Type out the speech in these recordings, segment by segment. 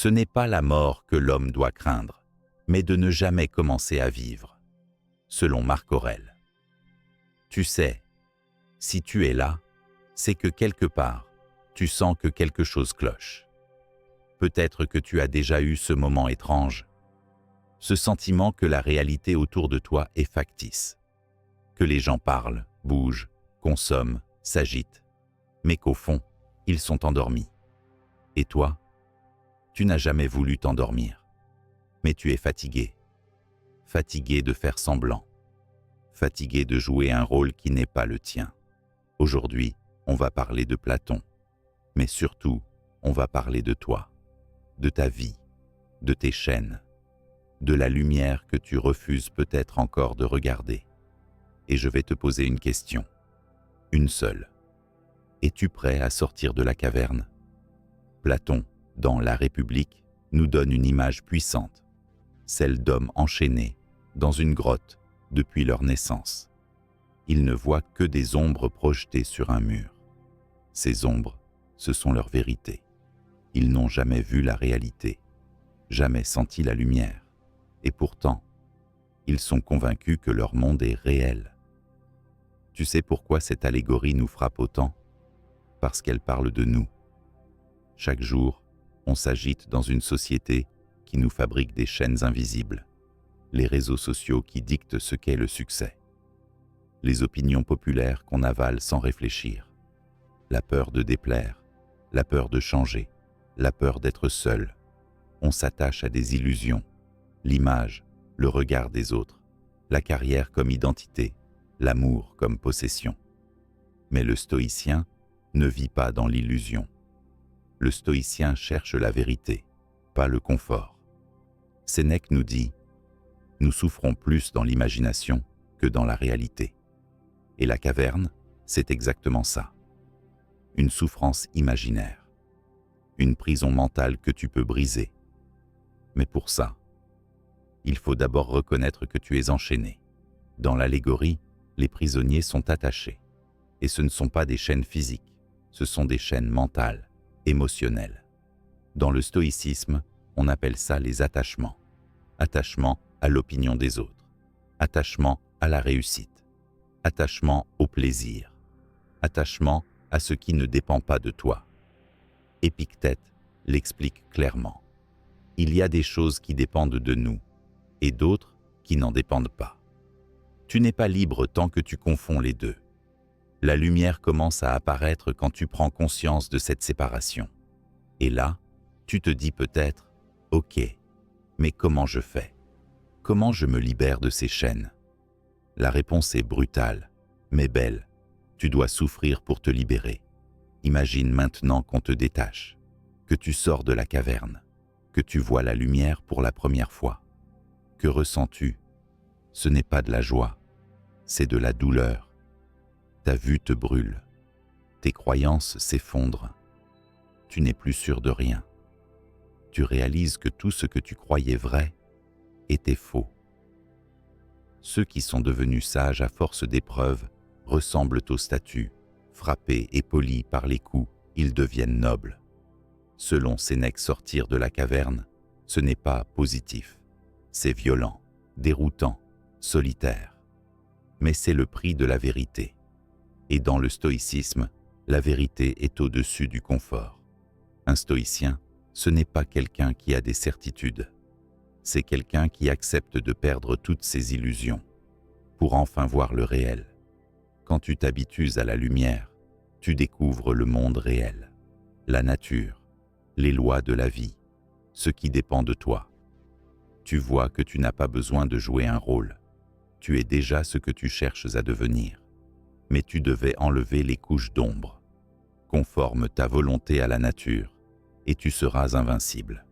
Ce n'est pas la mort que l'homme doit craindre, mais de ne jamais commencer à vivre. Selon Marc Aurèle. Tu sais, si tu es là, c'est que quelque part, tu sens que quelque chose cloche. Peut-être que tu as déjà eu ce moment étrange, ce sentiment que la réalité autour de toi est factice, que les gens parlent, bougent, consomment, s'agitent, mais qu'au fond, ils sont endormis. Et toi, tu n'as jamais voulu t'endormir, mais tu es fatigué. Fatigué de faire semblant. Fatigué de jouer un rôle qui n'est pas le tien. Aujourd'hui, on va parler de Platon, mais surtout, on va parler de toi, de ta vie, de tes chaînes, de la lumière que tu refuses peut-être encore de regarder. Et je vais te poser une question, une seule. Es-tu prêt à sortir de la caverne? Platon, dans La République, nous donne une image puissante, celle d'hommes enchaînés dans une grotte depuis leur naissance. Ils ne voient que des ombres projetées sur un mur. Ces ombres, ce sont leurs vérités. Ils n'ont jamais vu la réalité, jamais senti la lumière. Et pourtant, ils sont convaincus que leur monde est réel. Tu sais pourquoi cette allégorie nous frappe autant? Parce qu'elle parle de nous. Chaque jour, on s'agite dans une société qui nous fabrique des chaînes invisibles. Les réseaux sociaux qui dictent ce qu'est le succès. Les opinions populaires qu'on avale sans réfléchir. La peur de déplaire, la peur de changer, la peur d'être seul. On s'attache à des illusions, l'image, le regard des autres, la carrière comme identité, l'amour comme possession. Mais le stoïcien ne vit pas dans l'illusion. Le stoïcien cherche la vérité, pas le confort. Sénèque nous dit « Nous souffrons plus dans l'imagination que dans la réalité ». Et la caverne, c'est exactement ça. Une souffrance imaginaire. Une prison mentale que tu peux briser. Mais pour ça, il faut d'abord reconnaître que tu es enchaîné. Dans l'allégorie, les prisonniers sont attachés. Et ce ne sont pas des chaînes physiques, ce sont des chaînes mentales, émotionnelles. Dans le stoïcisme, on appelle ça les attachements. Attachement à l'opinion des autres. Attachement à la réussite. Attachement au plaisir. Attachement à ce qui ne dépend pas de toi. Épictète l'explique clairement. Il y a des choses qui dépendent de nous et d'autres qui n'en dépendent pas. Tu n'es pas libre tant que tu confonds les deux. La lumière commence à apparaître quand tu prends conscience de cette séparation. Et là, tu te dis peut-être « Ok, mais comment je fais? Comment je me libère de ces chaînes ?» La réponse est brutale, mais belle. Tu dois souffrir pour te libérer. Imagine maintenant qu'on te détache, que tu sors de la caverne, que tu vois la lumière pour la première fois. Que ressens-tu? Ce n'est pas de la joie, c'est de la douleur. Ta vue te brûle, tes croyances s'effondrent. Tu n'es plus sûr de rien. Tu réalises que tout ce que tu croyais vrai était faux. Ceux qui sont devenus sages à force d'épreuves ressemblent aux statues, frappés et polis par les coups, ils deviennent nobles. Selon Sénèque, sortir de la caverne, ce n'est pas positif. C'est violent, déroutant, solitaire. Mais c'est le prix de la vérité. Et dans le stoïcisme, la vérité est au-dessus du confort. Un stoïcien, ce n'est pas quelqu'un qui a des certitudes. C'est quelqu'un qui accepte de perdre toutes ses illusions pour enfin voir le réel. Quand tu t'habitues à la lumière, tu découvres le monde réel, la nature, les lois de la vie, ce qui dépend de toi. Tu vois que tu n'as pas besoin de jouer un rôle. Tu es déjà ce que tu cherches à devenir. Mais tu devais enlever les couches d'ombre. Conforme ta volonté à la nature, et tu seras invincible.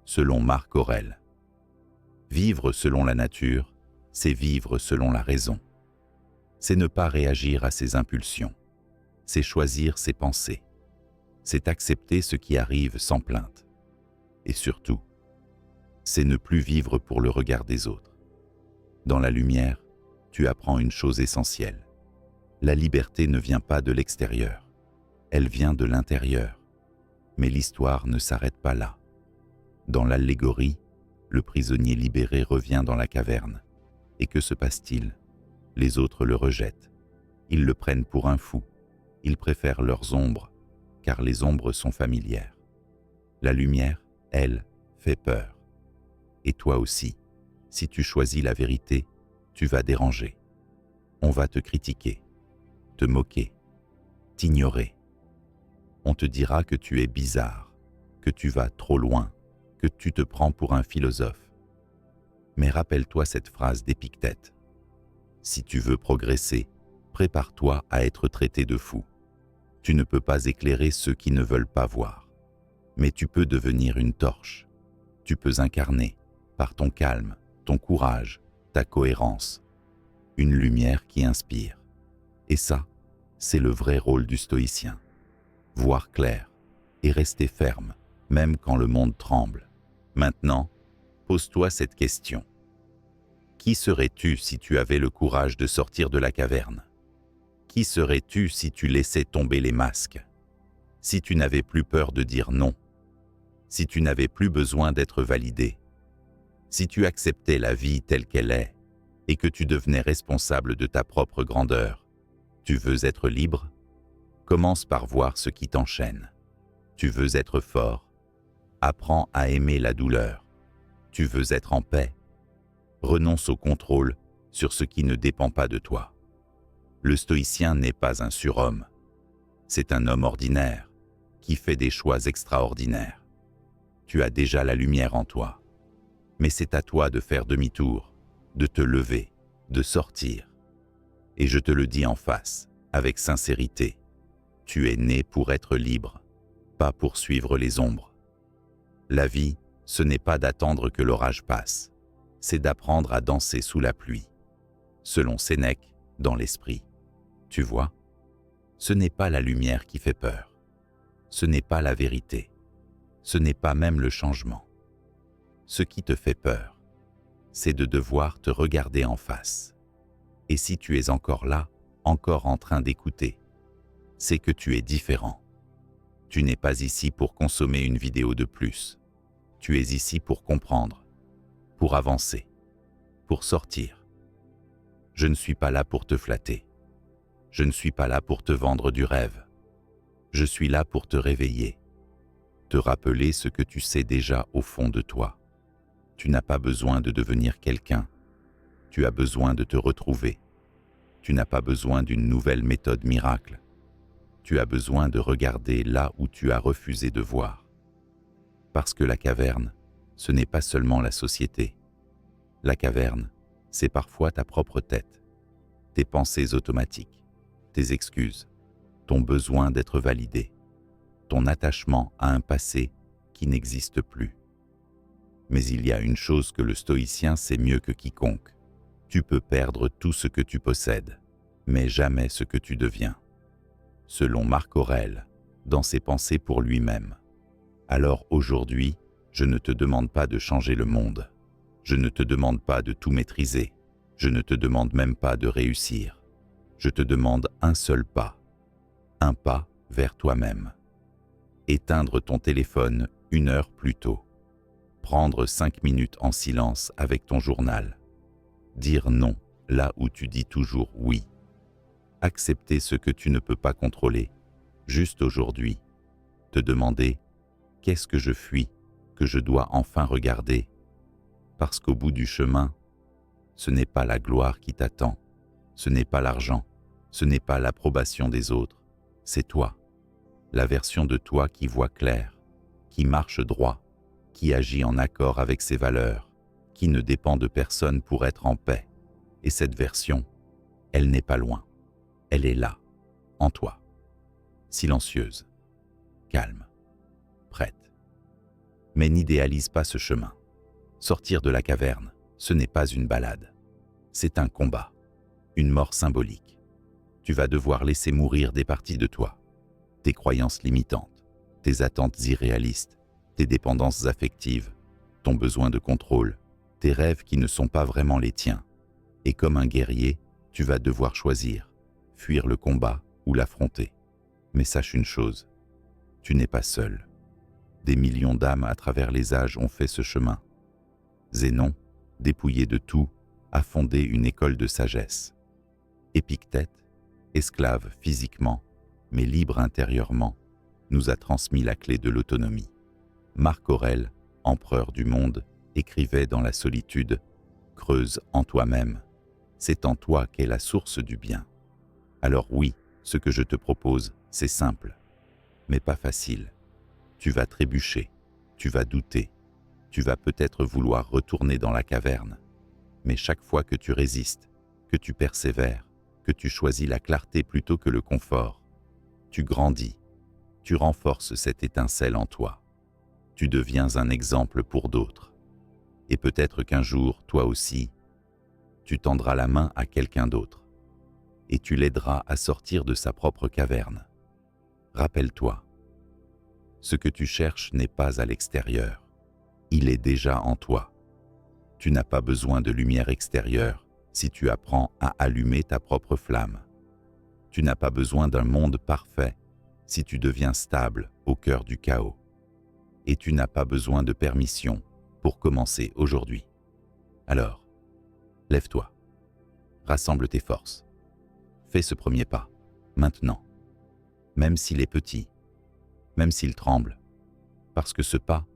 Selon Marc Aurèle. Vivre selon la nature, c'est vivre selon la raison. C'est ne pas réagir à ses impulsions. C'est choisir ses pensées. C'est accepter ce qui arrive sans plainte. Et surtout, c'est ne plus vivre pour le regard des autres. Dans la lumière, tu apprends une chose essentielle. La liberté ne vient pas de l'extérieur. Elle vient de l'intérieur. Mais l'histoire ne s'arrête pas là. Dans l'allégorie, le prisonnier libéré revient dans la caverne. Et que se passe-t-il? Les autres le rejettent. Ils le prennent pour un fou. Ils préfèrent leurs ombres, car les ombres sont familières. La lumière, elle, fait peur. Et toi aussi, si tu choisis la vérité, tu vas déranger. On va te critiquer, te moquer, t'ignorer. On te dira que tu es bizarre, que tu vas trop loin, que tu te prends pour un philosophe. Mais rappelle-toi cette phrase d'Épictète. Si tu veux progresser, prépare-toi à être traité de fou. Tu ne peux pas éclairer ceux qui ne veulent pas voir. Mais tu peux devenir une torche. Tu peux incarner, par ton calme, ton courage, ta cohérence, une lumière qui inspire. Et ça, c'est le vrai rôle du stoïcien. Voir clair et rester ferme, même quand le monde tremble. Maintenant, pose-toi cette question. Qui serais-tu si tu avais le courage de sortir de la caverne? Qui serais-tu si tu laissais tomber les masques? Si tu n'avais plus peur de dire non? Si tu n'avais plus besoin d'être validé? Si tu acceptais la vie telle qu'elle est et que tu devenais responsable de ta propre grandeur? Tu veux être libre? Commence par voir ce qui t'enchaîne. Tu veux être fort? Apprends à aimer la douleur. Tu veux être en paix? Renonce au contrôle sur ce qui ne dépend pas de toi. Le stoïcien n'est pas un surhomme. C'est un homme ordinaire qui fait des choix extraordinaires. Tu as déjà la lumière en toi. Mais c'est à toi de faire demi-tour, de te lever, de sortir. Et je te le dis en face, avec sincérité. Tu es né pour être libre, pas pour suivre les ombres. La vie, ce n'est pas d'attendre que l'orage passe, c'est d'apprendre à danser sous la pluie. Selon Sénèque, dans l'esprit. Tu vois, ce n'est pas la lumière qui fait peur. Ce n'est pas la vérité. Ce n'est pas même le changement. Ce qui te fait peur, c'est de devoir te regarder en face. Et si tu es encore là, encore en train d'écouter, c'est que tu es différent. Tu n'es pas ici pour consommer une vidéo de plus. Tu es ici pour comprendre, pour avancer, pour sortir. Je ne suis pas là pour te flatter. Je ne suis pas là pour te vendre du rêve. Je suis là pour te réveiller, te rappeler ce que tu sais déjà au fond de toi. Tu n'as pas besoin de devenir quelqu'un. Tu as besoin de te retrouver. Tu n'as pas besoin d'une nouvelle méthode miracle. Tu as besoin de regarder là où tu as refusé de voir. Parce que la caverne, ce n'est pas seulement la société. La caverne, c'est parfois ta propre tête, tes pensées automatiques, tes excuses, ton besoin d'être validé, ton attachement à un passé qui n'existe plus. Mais il y a une chose que le stoïcien sait mieux que quiconque. Tu peux perdre tout ce que tu possèdes, mais jamais ce que tu deviens. Selon Marc Aurèle, dans ses pensées pour lui-même. Alors aujourd'hui, je ne te demande pas de changer le monde. Je ne te demande pas de tout maîtriser. Je ne te demande même pas de réussir. Je te demande un seul pas. Un pas vers toi-même. Éteindre ton téléphone 1 heure plus tôt. Prendre 5 minutes en silence avec ton journal. Dire non là où tu dis toujours oui. Accepter ce que tu ne peux pas contrôler, juste aujourd'hui. Te demander « Qu'est-ce que je fuis, que je dois enfin regarder ?» Parce qu'au bout du chemin, ce n'est pas la gloire qui t'attend, ce n'est pas l'argent, ce n'est pas l'approbation des autres, c'est toi. La version de toi qui voit clair, qui marche droit, qui agit en accord avec ses valeurs, qui ne dépend de personne pour être en paix. Et cette version, elle n'est pas loin. Elle est là, en toi. Silencieuse, calme, prête. Mais n'idéalise pas ce chemin. Sortir de la caverne, ce n'est pas une balade. C'est un combat, une mort symbolique. Tu vas devoir laisser mourir des parties de toi, tes croyances limitantes, tes attentes irréalistes, tes dépendances affectives, ton besoin de contrôle, tes rêves qui ne sont pas vraiment les tiens. Et comme un guerrier, tu vas devoir choisir, fuir le combat ou l'affronter. Mais sache une chose, tu n'es pas seul. Des millions d'âmes à travers les âges ont fait ce chemin. Zénon, dépouillé de tout, a fondé une école de sagesse. Épictète, esclave physiquement, mais libre intérieurement, nous a transmis la clé de l'autonomie. Marc Aurèle, empereur du monde, écrivait dans la solitude « Creuse en toi-même, c'est en toi qu'est la source du bien ». Alors oui, ce que je te propose, c'est simple, mais pas facile. Tu vas trébucher, tu vas douter, tu vas peut-être vouloir retourner dans la caverne. Mais chaque fois que tu résistes, que tu persévères, que tu choisis la clarté plutôt que le confort, tu grandis, tu renforces cette étincelle en toi. Tu deviens un exemple pour d'autres. Et peut-être qu'un jour, toi aussi, tu tendras la main à quelqu'un d'autre. Et tu l'aideras à sortir de sa propre caverne. Rappelle-toi, ce que tu cherches n'est pas à l'extérieur. Il est déjà en toi. Tu n'as pas besoin de lumière extérieure si tu apprends à allumer ta propre flamme. Tu n'as pas besoin d'un monde parfait si tu deviens stable au cœur du chaos. Et tu n'as pas besoin de permission pour commencer aujourd'hui. Alors, lève-toi, rassemble tes forces, fais ce premier pas, maintenant, même s'il est petit, même s'il tremble, parce que ce pas,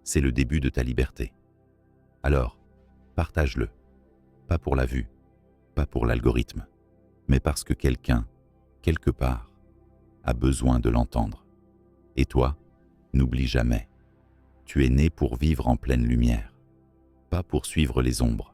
c'est le début de ta liberté. Alors, partage-le, pas pour la vue, pas pour l'algorithme, mais parce que quelqu'un, quelque part, a besoin de l'entendre. Et toi, n'oublie jamais, tu es né pour vivre en pleine lumière, pas pour suivre les ombres.